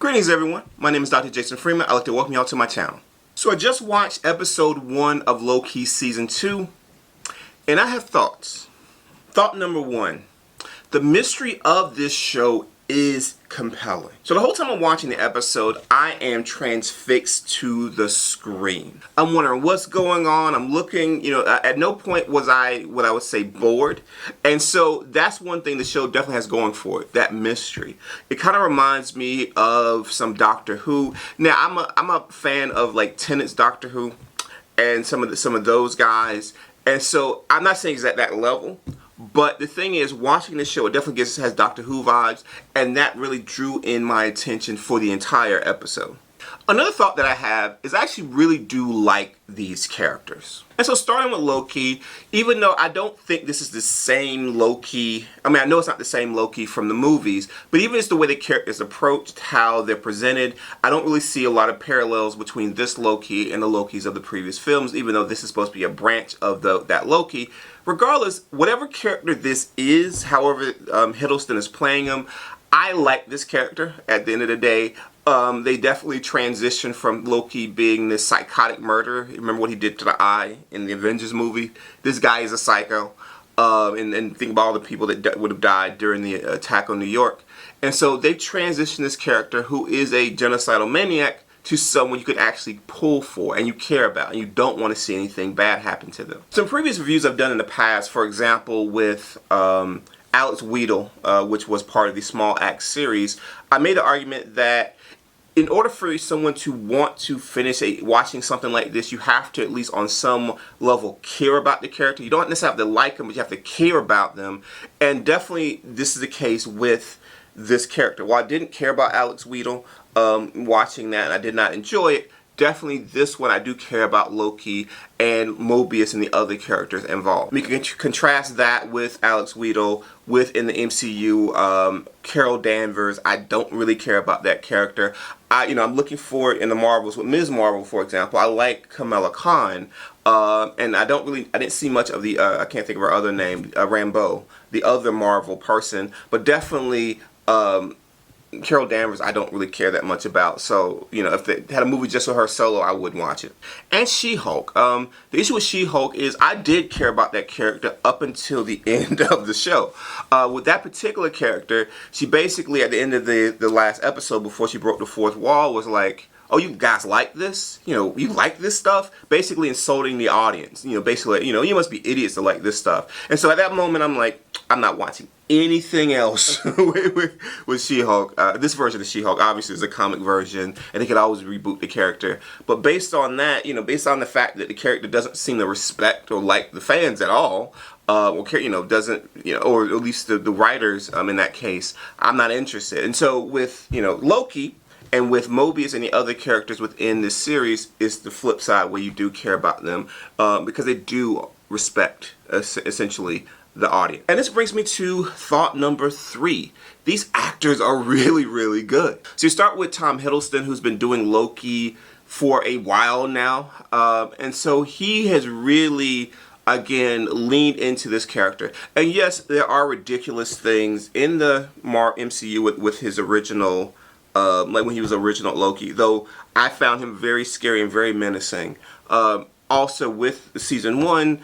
Greetings everyone, my name is Dr. Jason Freeman. I'd like to welcome you all to my channel. So I just watched episode 1 of Loki season 2, and I have thoughts. Thought number 1, the mystery of this show is compelling. So the whole time I'm watching the episode, I am transfixed to the screen. I'm wondering what's going on. I'm looking, at no point was I, what I would say, bored. And so that's one thing the show definitely has going for it, that mystery. It kind of reminds me of some Doctor Who. Now, I'm a fan of like Tennant's Doctor Who and some of those guys. And so I'm not saying it's at that level. But the thing is, watching this show, it definitely has Doctor Who vibes, and that really drew in my attention for the entire episode. Another thought that I have is I actually really do like these characters. And so starting with Loki, even though I don't think this is the same Loki, I know it's not the same Loki from the movies, but even just the way the characters approached, how they're presented, I don't really see a lot of parallels between this Loki and the Lokis of the previous films, even though this is supposed to be a branch of that Loki. Regardless, whatever character this is, however Hiddleston is playing him, I like this character at the end of the day. They definitely transitioned from Loki being this psychotic murderer. Remember what he did to the eye in the Avengers movie? This guy is a psycho. And think about all the people that would have died during the attack on New York. And so they transitioned this character who is a genocidal maniac to someone you could actually pull for and you care about, and you don't want to see anything bad happen to them. Some previous reviews I've done in the past, for example, with Alex Wheatle, which was part of the Small Axe series, I made the argument that in order for someone to want to finish watching something like this, you have to at least on some level care about the character. You don't necessarily have to like them, but you have to care about them. And definitely this is the case with this character. While I didn't care about Alex Wheatle watching that and I did not enjoy it, definitely this one I do care about Loki and Mobius and the other characters involved. We can contrast that with Alex Wheatle with in the MCU Carol Danvers. I don't really care about that character. I'm looking for it in the Marvels with Ms. Marvel, for example. I like Kamala Khan, and I didn't see much of the I can't think of her other name, Rambeau, the other Marvel person, but definitely Carol Danvers I don't really care that much about. So, if they had a movie just with her solo, I would watch it. And She-Hulk. The issue with She-Hulk is I did care about that character up until the end of the show. With that particular character, she basically, at the end of the last episode, before she broke the fourth wall, was like, oh, you guys like this? You like this stuff? Basically insulting the audience. Basically, you must be idiots to like this stuff. And so at that moment, I'm like, I'm not watching anything else with She-Hulk. This version of She-Hulk obviously is a comic version, and they could always reboot the character. But based on that, based on the fact that the character doesn't seem to respect or like the fans at all, doesn't, or at least the writers in that case, I'm not interested. And so with, Loki, and with Mobius and the other characters within this series, is the flip side where you do care about them because they do respect, essentially, the audience. And this brings me to thought number 3. These actors are really, really good. So you start with Tom Hiddleston, who's been doing Loki for a while now. And so he has really, again, leaned into this character. And yes, there are ridiculous things in the MCU with his original like when he was original Loki, though I found him very scary and very menacing. Also with season 1,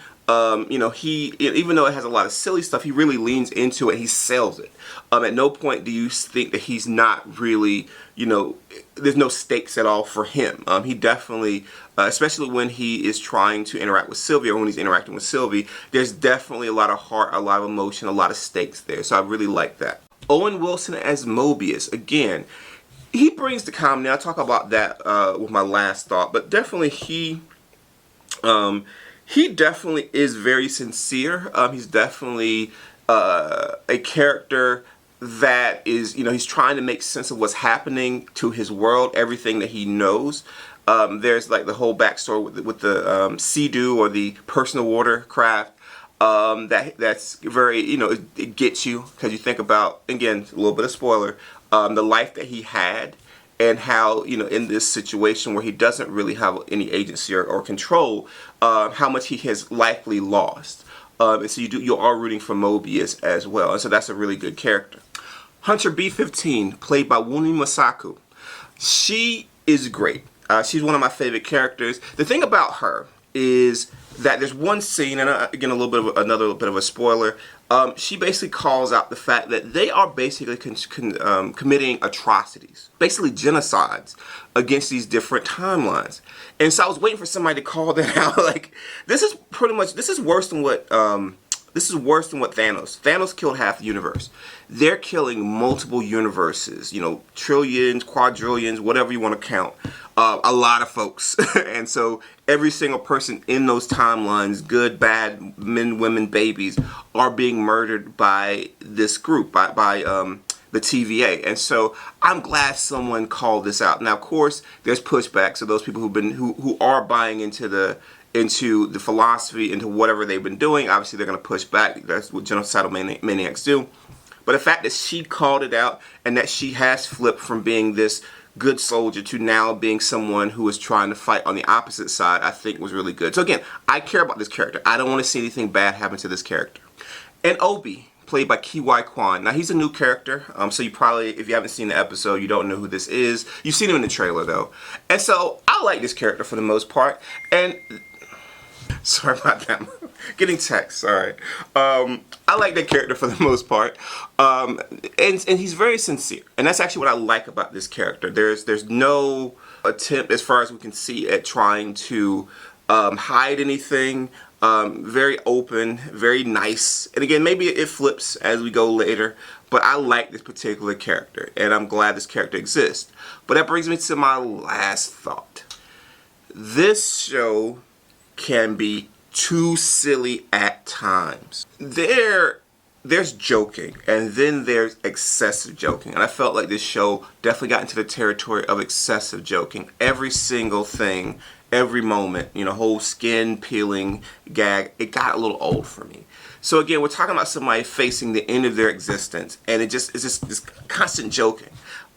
he, even though it has a lot of silly stuff, he really leans into it. He sells it. At no point do you think that he's not really, there's no stakes at all for him. He definitely, especially when he is trying to interact with Sylvie, or when he's interacting with Sylvie, there's definitely a lot of heart, a lot of emotion, a lot of stakes there. So I really like that. Owen Wilson as Mobius, again, he brings the comedy. I'll talk about that with my last thought, but definitely he definitely is very sincere. He's definitely a character that is, he's trying to make sense of what's happening to his world, everything that he knows. There's like the whole backstory with the Sea-Doo, or the personal watercraft. That's very, it gets you, because you think about, again, a little bit of spoiler, the life that he had, and how, in this situation where he doesn't really have any agency or control, how much he has likely lost. And so you are rooting for Mobius as well, and so that's a really good character. Hunter B-15, played by Wunmi Masaku. She is great. She's one of my favorite characters. The thing about her is that there's one scene, and again, another bit of a spoiler. She basically calls out the fact that they are basically committing atrocities, basically genocides against these different timelines. And so I was waiting for somebody to call that out. Like, this is worse than what Thanos. Thanos killed half the universe. They're killing multiple universes, you know, trillions, quadrillions, whatever you want to count. A lot of folks. And so every single person in those timelines, good, bad, men, women, babies, are being murdered by this group, by the TVA. And so I'm glad someone called this out. Now, of course, there's pushback. So those people who are buying into the philosophy, into whatever they've been doing, obviously they're going to push back. That's what genocidal maniacs do. But the fact that she called it out and that she has flipped from being this good soldier to now being someone who is trying to fight on the opposite side, I think was really good. So again, I care about this character. I don't want to see anything bad happen to this character. And Obi, played by Ki-Wai Kwan. Now, he's a new character, so you probably, if you haven't seen the episode, you don't know who this is. You've seen him in the trailer, though. And so I like this character for the most part. And sorry about that. Getting text, sorry. I like that character for the most part. And he's very sincere. And that's actually what I like about this character. There's no attempt, as far as we can see, at trying to hide anything. Very open, very nice. And again, maybe it flips as we go later. But I like this particular character. And I'm glad this character exists. But that brings me to my last thought. This show can be too silly at times. There's joking, and then there's excessive joking, and I felt like this show definitely got into the territory of excessive joking. Every single thing, every moment, you know, whole skin peeling gag, it got a little old for me. So again, we're talking about somebody facing the end of their existence, and it's just this constant joking.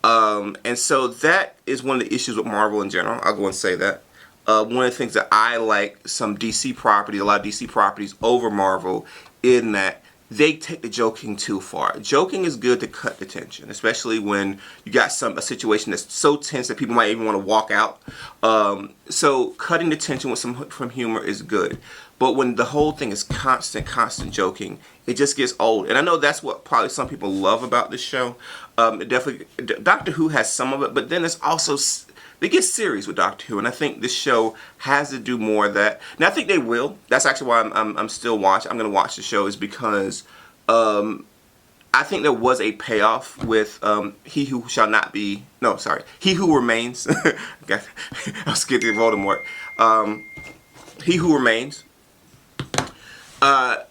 And so that is one of the issues with Marvel in general. I'll go and say that. One of the things that I like some DC properties, a lot of DC properties over Marvel, in that they take the joking too far. Joking is good to cut the tension, especially when you got a situation that's so tense that people might even want to walk out. So cutting the tension with from humor is good. But when the whole thing is constant joking, it just gets old. And I know that's what probably some people love about this show. Definitely, Doctor Who has some of it, but then it's also, they get serious with Doctor Who, and I think this show has to do more of that. Now, I think they will. That's actually why I'm still watching. I'm going to watch the show, is because I think there was a payoff with He Who Shall Not Be. No, sorry, He Who Remains. I was getting Voldemort. He Who Remains.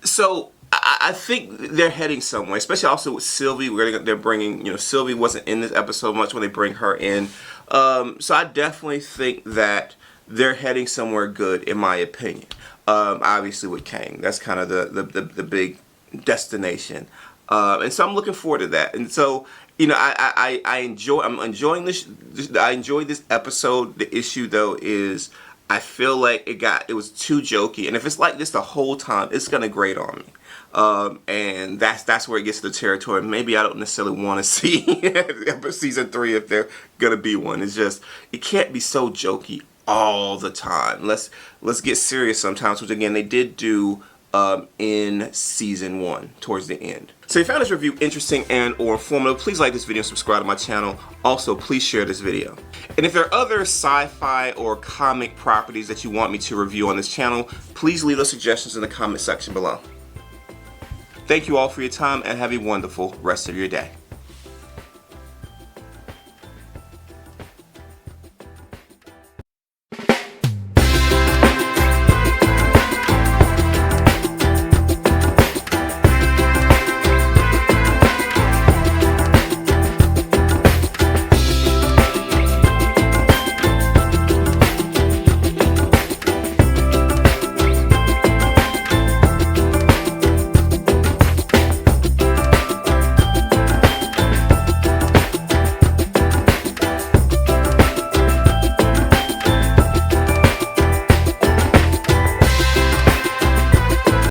So I think they're heading somewhere, especially also with Sylvie. They're bringing, you know, Sylvie wasn't in this episode much when they bring her in. So I definitely think that they're heading somewhere good, in my opinion. Obviously with Kang, that's kind of the big destination. And so I'm looking forward to that. And so, you know, I'm enjoying this. I enjoyed this episode. The issue though is, I feel like it was too jokey, and if it's like this the whole time, it's gonna grate on me. And that's where it gets to the territory. Maybe I don't necessarily want to see season 3 if there's gonna be one. It's just, it can't be so jokey all the time. Let's get serious sometimes, which again they did do in season 1 towards the end. So if you found this review interesting and or informative, please like this video and subscribe to my channel. Also, please share this video. And if there are other sci-fi or comic properties that you want me to review on this channel, please leave those suggestions in the comment section below. Thank you all for your time, and have a wonderful rest of your day.